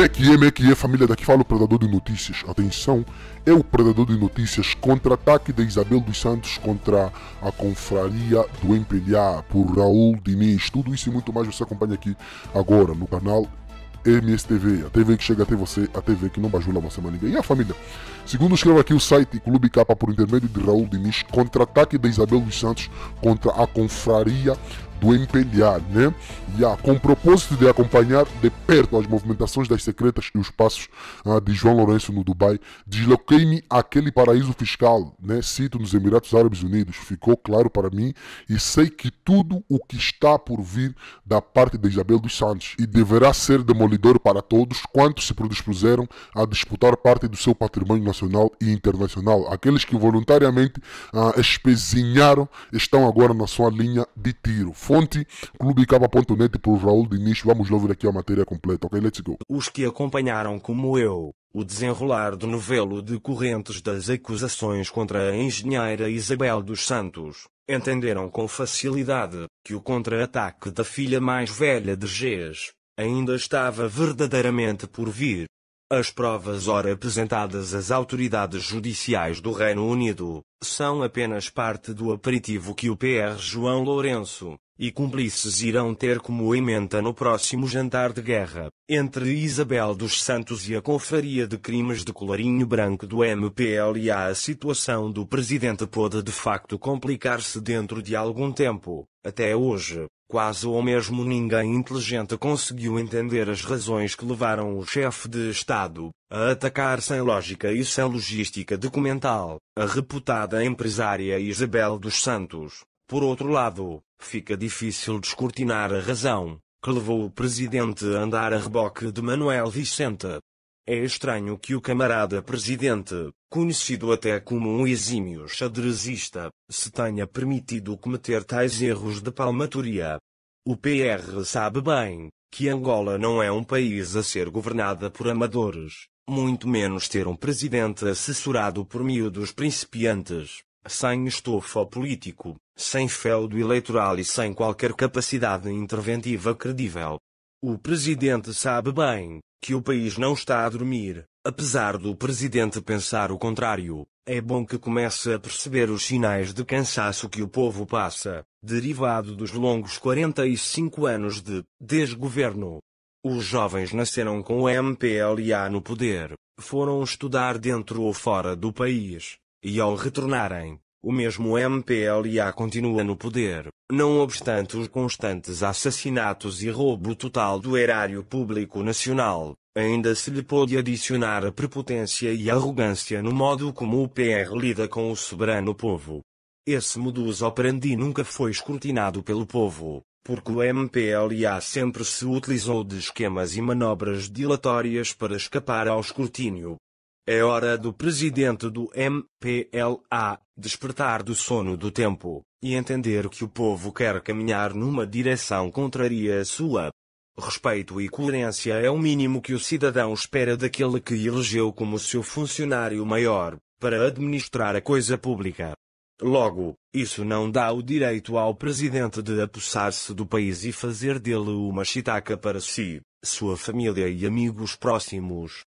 Como é que é, família? Daqui fala o Predador de Notícias. Atenção, é o Predador de Notícias. Contra-ataque de Isabel dos Santos contra a confraria do MPLA por Raul Diniz. Tudo isso e muito mais você acompanha aqui agora no canal MSTV, a TV que chega até você, a TV que não bajula você mais ninguém. E a família? Segundo escreve aqui o site Clube Capa por intermédio de Raul Diniz, contra-ataque de Isabel dos Santos contra a confraria do MPLA, né? Com o propósito de acompanhar de perto as movimentações das secretas e os passos de João Lourenço no Dubai, desloquei-me àquele paraíso fiscal, né? Cito nos Emirados Árabes Unidos. Ficou claro para mim e sei que tudo o que está por vir da parte de Isabel dos Santos e deverá ser demolidor para todos quantos se predispuseram a disputar parte do seu patrimônio nacional e internacional. Aqueles que voluntariamente espezinharam estão agora na sua linha de tiro. Fonte clubecapa.net por Raul Diniz. Vamos ouvir aqui a matéria completa. Ok, let's go. Os que acompanharam como eu o desenrolar do novelo decorrentes das acusações contra a engenheira Isabel dos Santos entenderam com facilidade que o contra-ataque da filha mais velha de Gés ainda estava verdadeiramente por vir. As provas ora apresentadas às autoridades judiciais do Reino Unido são apenas parte do aperitivo que o PR João Lourenço e cúmplices irão ter como emenda no próximo jantar de guerra entre Isabel dos Santos e a confraria de crimes de colarinho branco do MPLA. A situação do presidente pode de facto complicar-se dentro de algum tempo. Até hoje, quase ou mesmo ninguém inteligente conseguiu entender as razões que levaram o chefe de Estado a atacar sem lógica e sem logística documental a reputada empresária Isabel dos Santos. Por outro lado, fica difícil descortinar a razão que levou o presidente a andar a reboque de Manuel Vicente. É estranho que o camarada presidente, conhecido até como um exímio xadrezista, se tenha permitido cometer tais erros de palmatoria. O PR sabe bem que Angola não é um país a ser governada por amadores, muito menos ter um presidente assessorado por miúdos principiantes, sem estofo político, sem feudo eleitoral e sem qualquer capacidade interventiva credível. O presidente sabe bem que o país não está a dormir, apesar do presidente pensar o contrário. É bom que comece a perceber os sinais de cansaço que o povo passa, derivado dos longos 45 anos de desgoverno. Os jovens nasceram com o MPLA no poder, foram estudar dentro ou fora do país, e ao retornarem, o mesmo MPLA continua no poder, não obstante os constantes assassinatos e roubo total do erário público nacional. Ainda se lhe pôde adicionar a prepotência e arrogância no modo como o PR lida com o soberano povo. Esse modus operandi nunca foi escrutinado pelo povo, porque o MPLA sempre se utilizou de esquemas e manobras dilatórias para escapar ao escrutínio. É hora do presidente do MPLA despertar do sono do tempo e entender que o povo quer caminhar numa direção contrária à sua. Respeito e coerência é o mínimo que o cidadão espera daquele que elegeu como seu funcionário maior, para administrar a coisa pública. Logo, isso não dá o direito ao presidente de apossar-se do país e fazer dele uma chitaca para si, sua família e amigos próximos.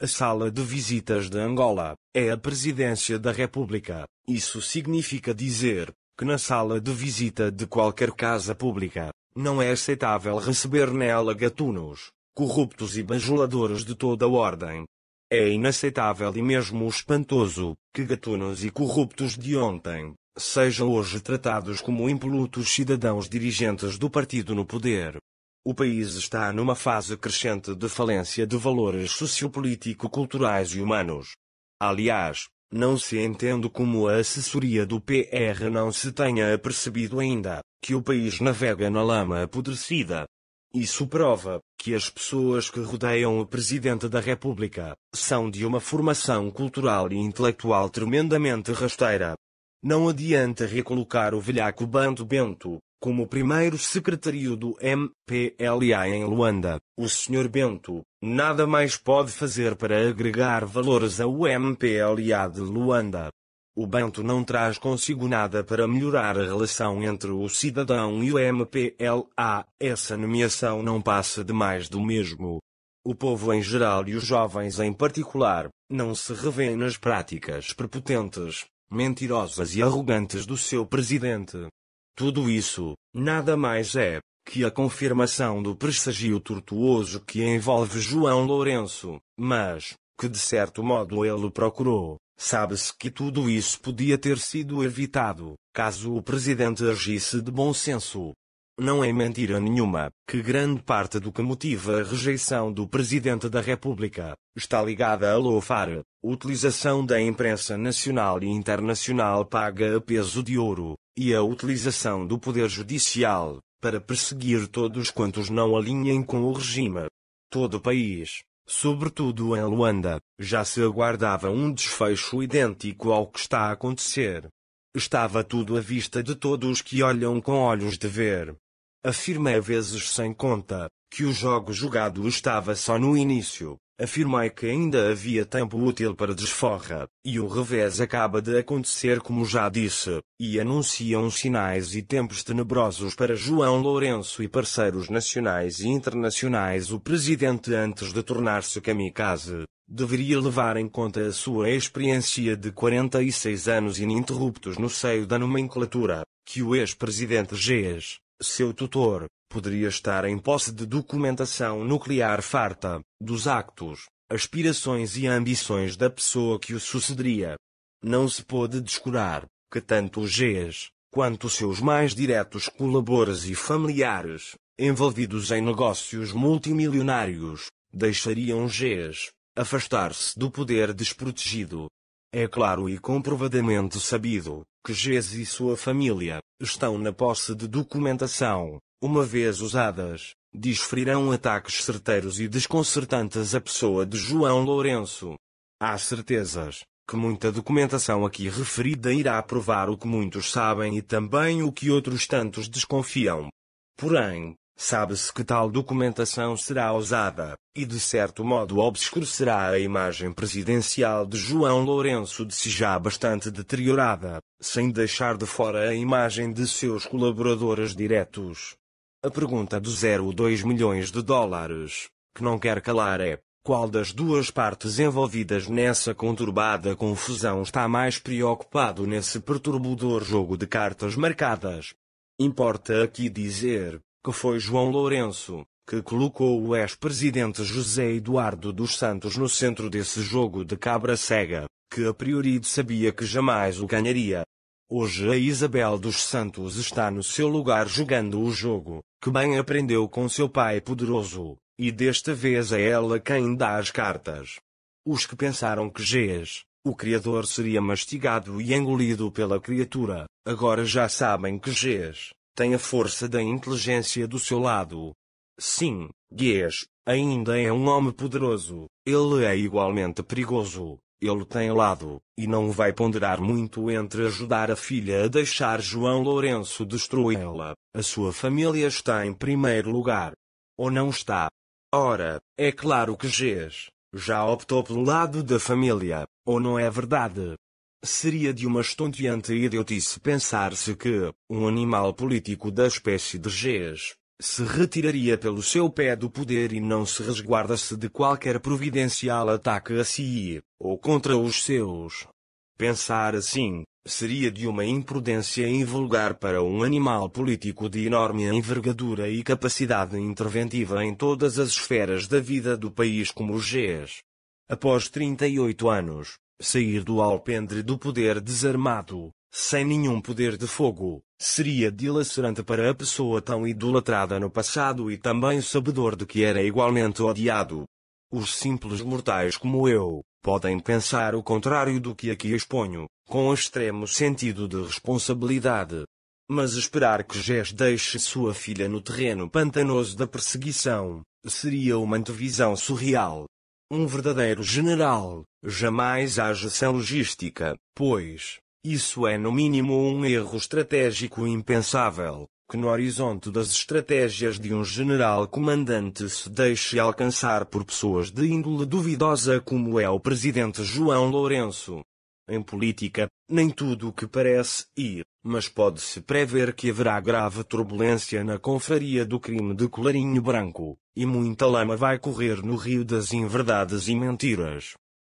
A sala de visitas de Angola é a presidência da República. Isso significa dizer que na sala de visita de qualquer casa pública, não é aceitável receber nela gatunos, corruptos e bajuladores de toda a ordem. É inaceitável e mesmo espantoso que gatunos e corruptos de ontem sejam hoje tratados como impolutos cidadãos dirigentes do partido no poder. O país está numa fase crescente de falência de valores sociopolítico-culturais e humanos. Aliás, não se entende como a assessoria do PR não se tenha apercebido ainda que o país navega na lama apodrecida. Isso prova que as pessoas que rodeiam o Presidente da República são de uma formação cultural e intelectual tremendamente rasteira. Não adianta recolocar o velhaco Bando Bento como primeiro secretário do MPLA em Luanda. O Sr. Bento nada mais pode fazer para agregar valores ao MPLA de Luanda. O Bento não traz consigo nada para melhorar a relação entre o cidadão e o MPLA. Essa nomeação não passa de mais do mesmo. O povo em geral e os jovens em particular, não se revêem nas práticas prepotentes, mentirosas e arrogantes do seu presidente. Tudo isso, nada mais é que a confirmação do presságio tortuoso que envolve João Lourenço, mas que de certo modo ele procurou. Sabe-se que tudo isso podia ter sido evitado, caso o presidente agisse de bom senso. Não é mentira nenhuma que grande parte do que motiva a rejeição do Presidente da República está ligada a loufar, utilização da imprensa nacional e internacional paga a peso de ouro, e a utilização do poder judicial para perseguir todos quantos não alinhem com o regime. Todo o país, sobretudo em Luanda, já se aguardava um desfecho idêntico ao que está a acontecer. Estava tudo à vista de todos que olham com olhos de ver. Afirmei vezes sem conta que o jogo jogado estava só no início. Afirmei que ainda havia tempo útil para desforra, e o revés acaba de acontecer como já disse, e anunciam sinais e tempos tenebrosos para João Lourenço e parceiros nacionais e internacionais. O presidente, antes de tornar-se kamikaze, deveria levar em conta a sua experiência de 46 anos ininterruptos no seio da nomenclatura, que o ex-presidente Ges, seu tutor, poderia estar em posse de documentação nuclear farta dos actos, aspirações e ambições da pessoa que o sucederia. Não se pôde descurar que tanto o Ges, quanto seus mais diretos colaboradores e familiares, envolvidos em negócios multimilionários, deixariam Ges afastar-se do poder desprotegido. É claro e comprovadamente sabido que Ges e sua família estão na posse de documentação, uma vez usadas, desferirão ataques certeiros e desconcertantes à pessoa de João Lourenço. Há certezas que muita documentação aqui referida irá provar o que muitos sabem e também o que outros tantos desconfiam. Porém, sabe-se que tal documentação será usada, e de certo modo obscurecerá a imagem presidencial de João Lourenço de si já bastante deteriorada, sem deixar de fora a imagem de seus colaboradores diretos. A pergunta do 0,2 milhões de dólares, que não quer calar é, qual das duas partes envolvidas nessa conturbada confusão está mais preocupado nesse perturbador jogo de cartas marcadas? Importa aqui dizer que foi João Lourenço que colocou o ex-presidente José Eduardo dos Santos no centro desse jogo de cabra cega, que a priori sabia que jamais o ganharia. Hoje a Isabel dos Santos está no seu lugar jogando o jogo, que bem aprendeu com seu pai poderoso, e desta vez é ela quem dá as cartas. Os que pensaram que Ges, o criador, seria mastigado e engolido pela criatura, agora já sabem que Ges tem a força da inteligência do seu lado. Sim, Ges ainda é um homem poderoso, ele é igualmente perigoso, ele tem lado, e não vai ponderar muito entre ajudar a filha a deixar João Lourenço destruí-la. A sua família está em primeiro lugar. Ou não está? Ora, é claro que Ges já optou pelo lado da família, ou não é verdade? Seria de uma estonteante idiotice pensar-se que um animal político da espécie de Ges se retiraria pelo seu pé do poder e não se resguarda-se de qualquer providencial ataque a si, ou contra os seus. Pensar assim seria de uma imprudência invulgar para um animal político de enorme envergadura e capacidade interventiva em todas as esferas da vida do país como o Ges. Após 38 anos, sair do alpendre do poder desarmado, sem nenhum poder de fogo, seria dilacerante para a pessoa tão idolatrada no passado e também sabedor de que era igualmente odiado. Os simples mortais como eu podem pensar o contrário do que aqui exponho, com extremo sentido de responsabilidade. Mas esperar que Ges deixe sua filha no terreno pantanoso da perseguição seria uma antevisão surreal. Um verdadeiro general jamais age sem logística, pois isso é no mínimo um erro estratégico impensável, que no horizonte das estratégias de um general comandante se deixe alcançar por pessoas de índole duvidosa como é o presidente João Lourenço. Em política, nem tudo o que parece ir, mas pode-se prever que haverá grave turbulência na confraria do crime de colarinho branco, e muita lama vai correr no rio das inverdades e mentiras.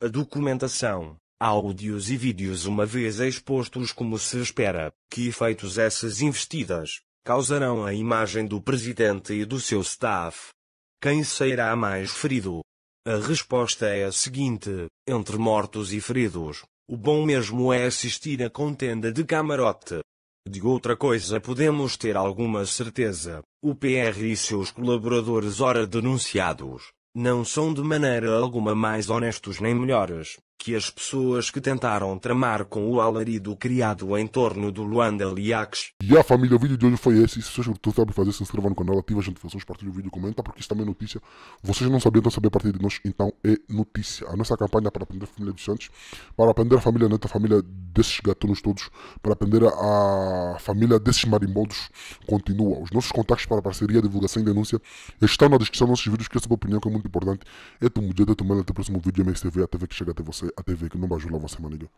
A documentação, áudios e vídeos uma vez expostos como se espera, que efeitos essas investidas causarão à imagem do presidente e do seu staff? Quem sairá mais ferido? A resposta é a seguinte: entre mortos e feridos, o bom mesmo é assistir a contenda de camarote. De outra coisa podemos ter alguma certeza: o PR e seus colaboradores ora denunciados, não são de maneira alguma mais honestos nem melhores que as pessoas que tentaram tramar com o alarido criado em torno do Luanda Liax. E a família, o vídeo de hoje foi esse. Se vocês tu sabe fazer, se inscreva no canal, ativa as notificações, partilha o vídeo, comenta, porque isso também é notícia. Vocês não sabiam, então saber a partir de nós, então é notícia. A nossa campanha para aprender a família dos Santos, para aprender a família neta, a família desses gatunos todos, para aprender a família desses marimbodos, continua. Os nossos contactos para parceria, divulgação e denúncia estão na descrição dos nossos vídeos, que essa opinião que é muito importante. É tu mulher, é tu mãe, até o próximo vídeo, MSTV, a TV que chega até você, a TV que não bajula você, maniga.